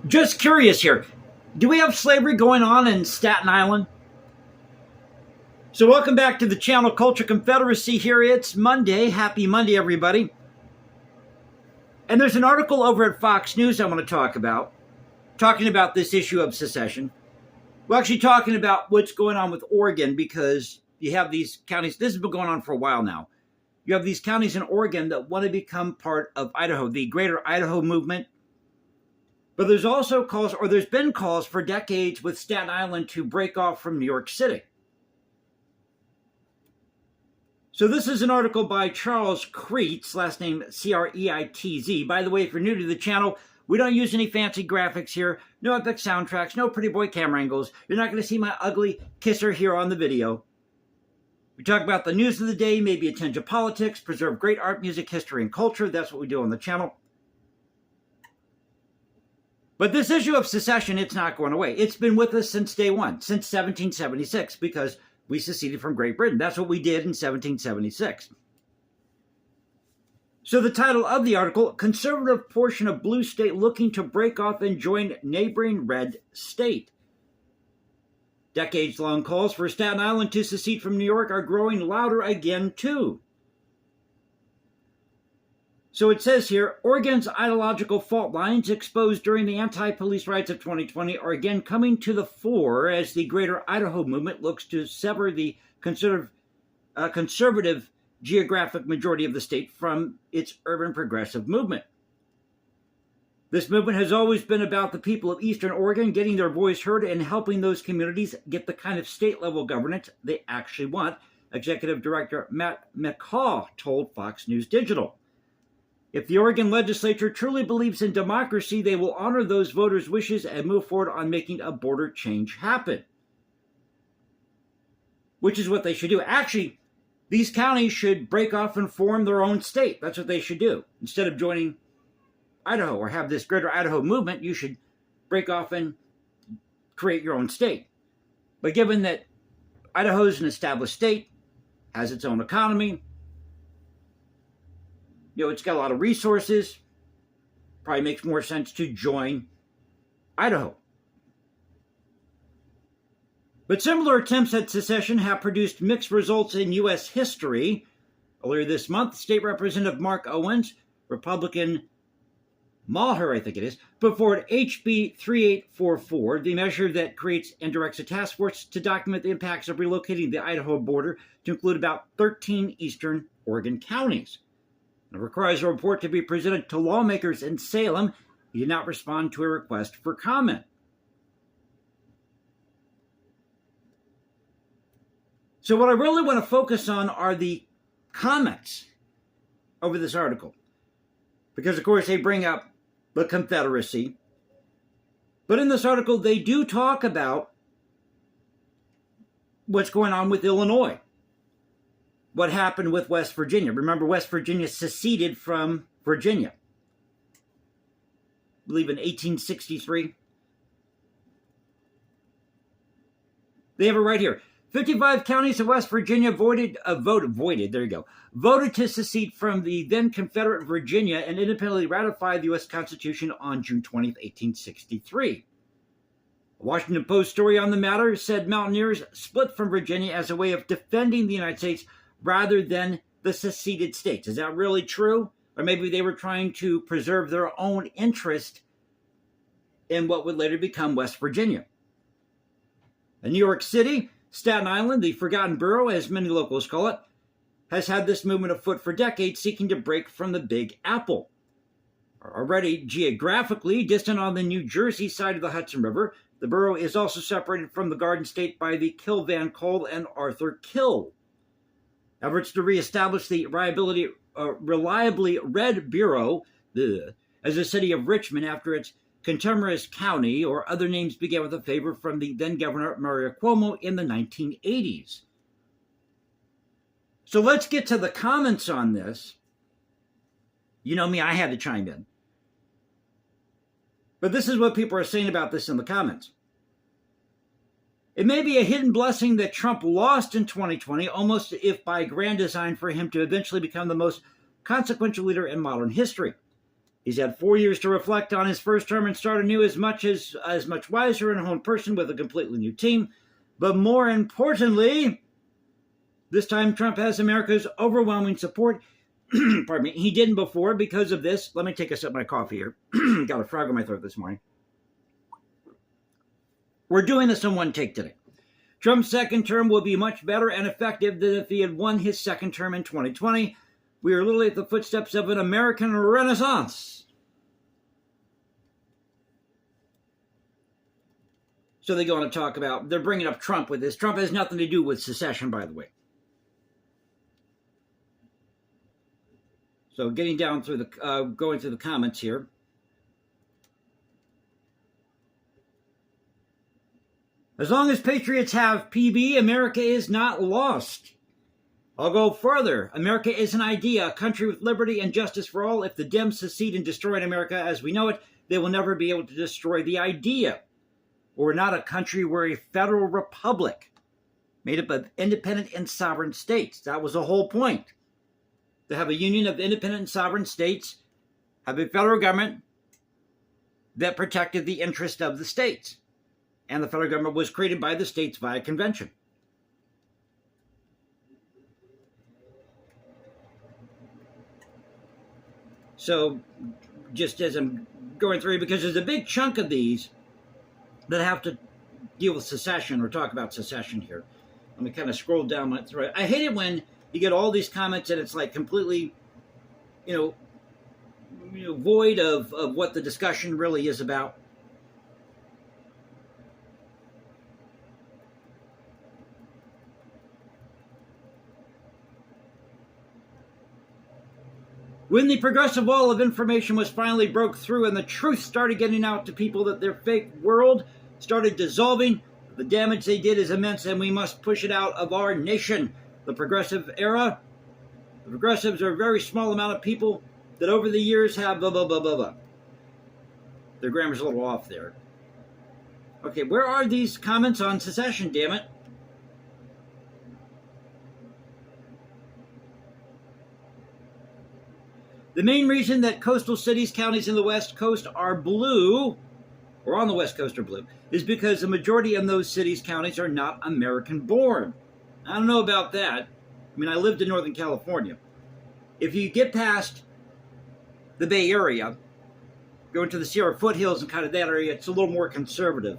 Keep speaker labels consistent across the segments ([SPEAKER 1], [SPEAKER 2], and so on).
[SPEAKER 1] Just curious here. Do we have slavery going on in Staten Island? So welcome back to the channel Culture Confederacy here. It's Monday. Happy Monday, everybody. And there's an article over at Fox News I want to talk about, talking about this issue of secession. We're actually talking about what's going on with Oregon because you have these counties. This has been going on for a while now. You have these counties in Oregon that want to become part of Idaho, the Greater Idaho Movement. But there's also calls, or there's been calls for decades with Staten Island to break off from New York City. So this is an article by Charles Kreitz, last name C-R-E-I-T-Z. By the way, if you're new to the channel, we don't use any fancy graphics here, no epic soundtracks, no pretty boy camera angles. You're not going to see my ugly kisser here on the video. We talk about the news of the day, maybe a tinge of politics, preserve great art, music, history, and culture. That's what we do on the channel. But this issue of secession, it's not going away. It's been with us since day one, since 1776, because we seceded from Great Britain. That's what we did in 1776. So the title of the article, Conservative Portion of Blue State Looking to Break Off and Join Neighboring Red State. Decades-long calls for Staten Island to secede from New York are growing louder again, too. So it says here, Oregon's ideological fault lines exposed during the anti-police riots of 2020 are again coming to the fore as the Greater Idaho Movement looks to sever the conservative geographic majority of the state from its urban progressive movement. This movement has always been about the people of Eastern Oregon getting their voice heard and helping those communities get the kind of state-level governance they actually want, Executive Director Matt McCaw told Fox News Digital. If the Oregon legislature truly believes in democracy, they will honor those voters' wishes and move forward on making a border change happen. Which is what they should do. Actually, these counties should break off and form their own state. That's what they should do. Instead of joining Idaho or have this Greater Idaho Movement, you should break off and create your own state. But given that Idaho is an established state, has its own economy, it's got a lot of resources. Probably makes more sense to join Idaho. But similar attempts at secession have produced mixed results in U.S. history. Earlier this month, State Representative Mark Owens, Republican Maher, I think it is, put forward HB 3844, the measure that creates and directs a task force to document the impacts of relocating the Idaho border to include about 13 eastern Oregon counties. It requires a report to be presented to lawmakers in Salem. He did not respond to a request for comment. So what I really want to focus on are the comments over this article. Because, of course, they bring up the Confederacy. But in this article, they do talk about what's going on with Illinois. What happened with West Virginia. Remember, West Virginia seceded from Virginia. I believe in 1863. They have it right here. 55 counties of West Virginia voted to secede from the then Confederate Virginia and independently ratified the U.S. Constitution on June 20, 1863. A Washington Post story on the matter said mountaineers split from Virginia as a way of defending the United States rather than the seceded states. Is that really true? Or maybe they were trying to preserve their own interest in what would later become West Virginia. In New York City, Staten Island, the Forgotten Borough, as many locals call it, has had this movement afoot for decades, seeking to break from the Big Apple. Already geographically distant on the New Jersey side of the Hudson River, the borough is also separated from the Garden State by the Kill-Van Cole and Arthur Kill. Efforts to reestablish the reliably red Bureau as a city of Richmond after its contemporaneous county or other names began with a favor from the then Governor Mario Cuomo in the 1980s. So let's get to the comments on this. You know me, I had to chime in. But this is what people are saying about this in the comments. It may be a hidden blessing that Trump lost in 2020, almost if by grand design for him to eventually become the most consequential leader in modern history. He's had 4 years to reflect on his first term and start anew as much wiser and honed person with a completely new team. But more importantly, this time Trump has America's overwhelming support. Pardon me. He didn't before because of this. Let me take a sip of my coffee here. Got a frog in my throat this morning. We're doing this in one take today. Trump's second term will be much better and effective than if he had won his second term in 2020. We are literally at the footsteps of an American Renaissance. So they go on to talk about, they're bringing up Trump with this. Trump has nothing to do with secession, by the way. So getting down through the, going through the comments here. As long as patriots have PB, America is not lost. I'll go further. America is an idea, a country with liberty and justice for all. If the Dems secede and destroy America as we know it, they will never be able to destroy the idea. We're not a country, we're a federal republic made up of independent and sovereign states. That was the whole point. To have a union of independent and sovereign states, have a federal government that protected the interest of the states. And the federal government was created by the states via convention. So, just as I'm going through, because there's a big chunk of these that have to deal with secession or talk about secession here. Let me kind of scroll down my thread. I hate it when you get all these comments and it's like completely, void of what the discussion really is about. When the progressive wall of information was finally broke through and the truth started getting out to people that their fake world started dissolving, the damage they did is immense and we must push it out of our nation. The progressive era, the progressives are a very small amount of people that over the years have blah, blah, blah, blah, blah. Their grammar's a little off there. Okay, where are these comments on secession, damn it? The main reason that coastal cities, counties in the West Coast are blue, or on the West Coast are blue, is because the majority of those cities, counties are not American-born. I don't know about that. I mean, I lived in Northern California. If you get past the Bay Area, go into the Sierra foothills and kind of that area, it's a little more conservative.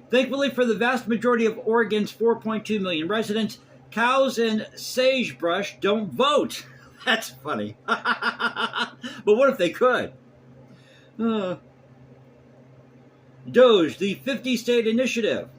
[SPEAKER 1] Thankfully for the vast majority of Oregon's 4.2 million residents, cows and sagebrush don't vote. That's funny. But what if they could? DOGE, the 50-state initiative.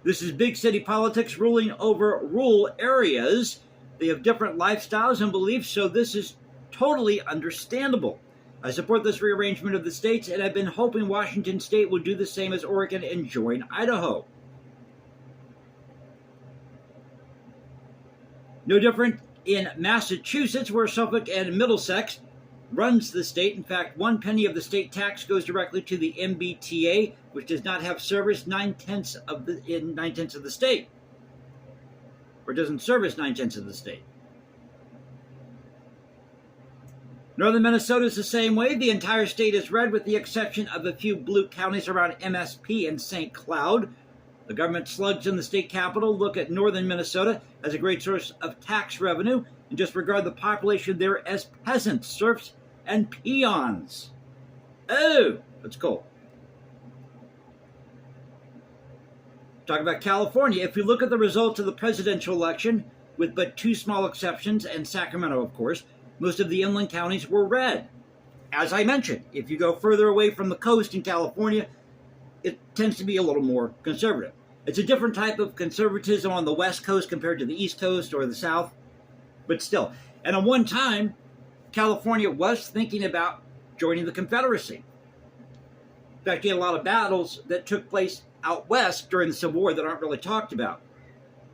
[SPEAKER 1] This is big city politics ruling over rural areas. They have different lifestyles and beliefs, so this is totally understandable. I support this rearrangement of the states, and I've been hoping Washington State will do the same as Oregon and join Idaho. No different in Massachusetts, where Suffolk and Middlesex runs the state. In fact, 1 penny of the state tax goes directly to the MBTA, which does not have service in 9/10 of the state, or doesn't service 9/10 of the state. Northern Minnesota is the same way. The entire state is red with the exception of a few blue counties around MSP and St. Cloud. The government slugs in the state capital look at northern Minnesota as a great source of tax revenue and just regard the population there as peasants, serfs, and peons. Oh, that's cool. Talk about California. If we look at the results of the presidential election, with but 2 small exceptions, and Sacramento, of course, most of the inland counties were red. As I mentioned, if you go further away from the coast in California, it tends to be a little more conservative. It's a different type of conservatism on the West Coast compared to the East Coast or the South, but still. And at one time, California was thinking about joining the Confederacy. In fact, you had a lot of battles that took place out west during the Civil War that aren't really talked about.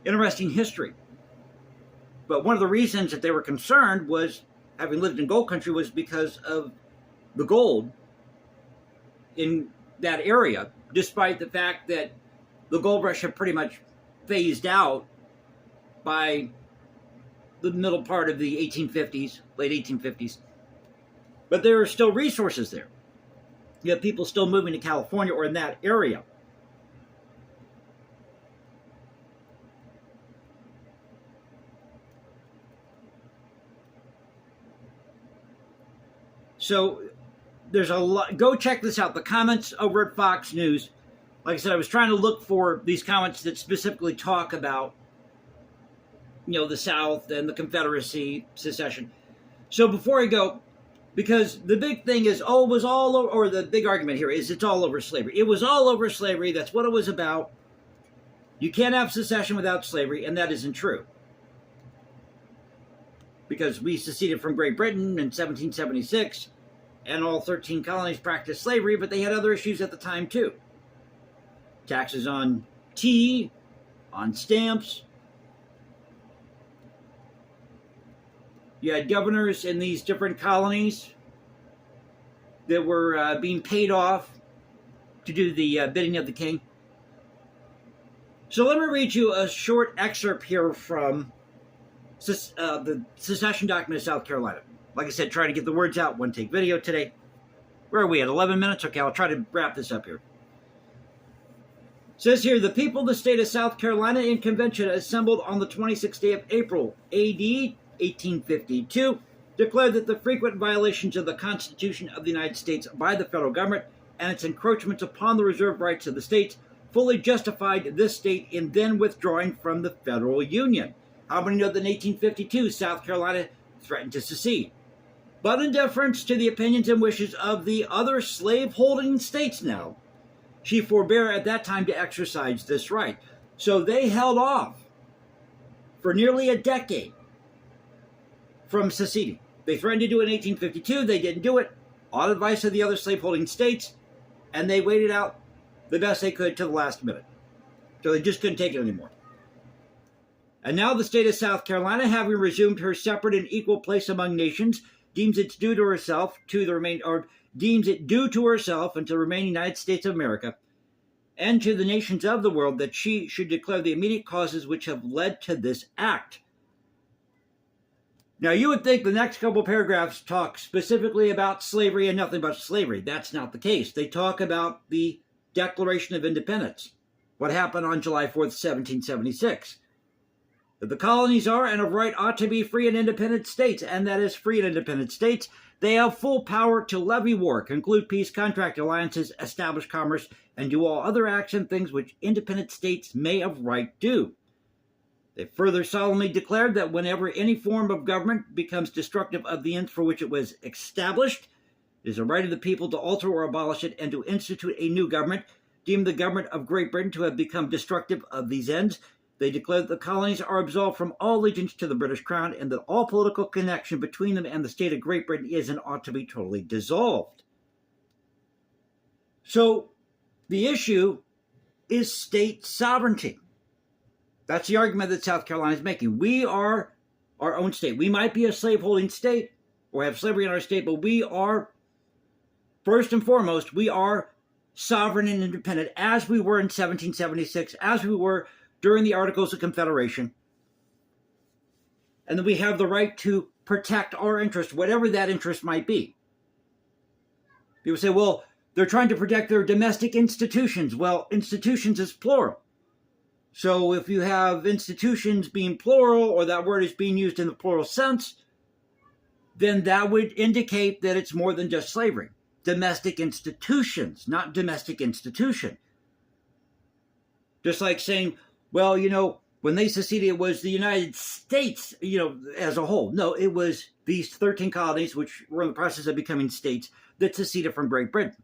[SPEAKER 1] Interesting history. But one of the reasons that they were concerned was, having lived in gold country, was because of the gold in that area, despite the fact that the gold rush had pretty much phased out by the middle part of the 1850s, late 1850s. But there are still resources there. You have people still moving to California or in that area. So there's a lot. Go check this out. The comments over at Fox News. Like I said, I was trying to look for these comments that specifically talk about, the South and the Confederacy, secession. So before I go, because the big thing is, it was all over, or the big argument here is it's all over slavery. It was all over slavery. That's what it was about. You can't have secession without slavery, and that isn't true. Because we seceded from Great Britain in 1776, and all 13 colonies practiced slavery, but they had other issues at the time too. Taxes on tea, on stamps. You had governors in these different colonies that were being paid off to do the bidding of the king. So let me read you a short excerpt here from the secession document of South Carolina. Like I said, trying to get the words out, one take video today. Where are we at? 11 minutes? Okay, I'll try to wrap this up here. It says here, the people of the state of South Carolina in convention assembled on the 26th day of April, A.D. 1852, declared that the frequent violations of the Constitution of the United States by the federal government and its encroachments upon the reserved rights of the states fully justified this state in then withdrawing from the federal union. How many know that in 1852, South Carolina threatened to secede? But in deference to the opinions and wishes of the other slave-holding states now, she forbore at that time to exercise this right. So they held off for nearly a decade from seceding. They threatened to do it in 1852. They didn't do it, on advice of the other slave-holding states, and they waited out the best they could to the last minute. So they just couldn't take it anymore. And now the state of South Carolina, having resumed her separate and equal place among nations, deems it due to herself and to the remaining United States of America and to the nations of the world that she should declare the immediate causes which have led to this act. Now, you would think the next couple paragraphs talk specifically about slavery and nothing but slavery. That's not the case. They talk about the Declaration of Independence, what happened on July 4th, 1776. That the colonies are and of right ought to be free and independent states, and that is free and independent states. They have full power to levy war, conclude peace, contract alliances, establish commerce, and do all other acts and things which independent states may of right do. They further solemnly declared that whenever any form of government becomes destructive of the ends for which it was established, it is a right of the people to alter or abolish it and to institute a new government, deem the government of Great Britain to have become destructive of these ends. They declare that the colonies are absolved from all allegiance to the British Crown and that all political connection between them and the state of Great Britain is and ought to be totally dissolved. So the issue is state sovereignty. That's the argument that South Carolina is making. We are our own state. We might be a slaveholding state or have slavery in our state, but we are, first and foremost, we are sovereign and independent as we were in 1776, as we were during the Articles of Confederation. And then we have the right to protect our interest, whatever that interest might be. People say, well, they're trying to protect their domestic institutions. Well, institutions is plural. So if you have institutions being plural, or that word is being used in the plural sense, then that would indicate that it's more than just slavery. Domestic institutions, not domestic institution. Just like saying, well, when they seceded, it was the United States, as a whole. No, it was these 13 colonies, which were in the process of becoming states, that seceded from Great Britain.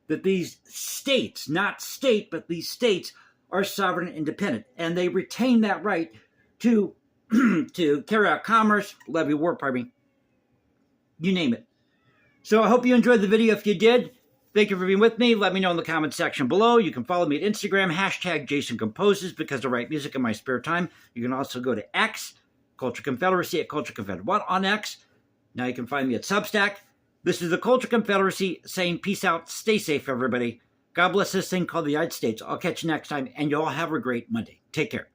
[SPEAKER 1] That these states, not state, but these states are sovereign and independent, and they retain that right to to carry out commerce, levy war, you name it. So I hope you enjoyed the video. If you did, thank you for being with me. Let me know in the comment section below. You can follow me at Instagram, #JasonComposes, because I write music in my spare time. You can also go to X, Culture Confederacy, at Culture Confed1 on X. Now you can find me at Substack. This is the Culture Confederacy saying peace out, stay safe, everybody. God bless this thing called the United States. I'll catch you next time, and you all have a great Monday. Take care.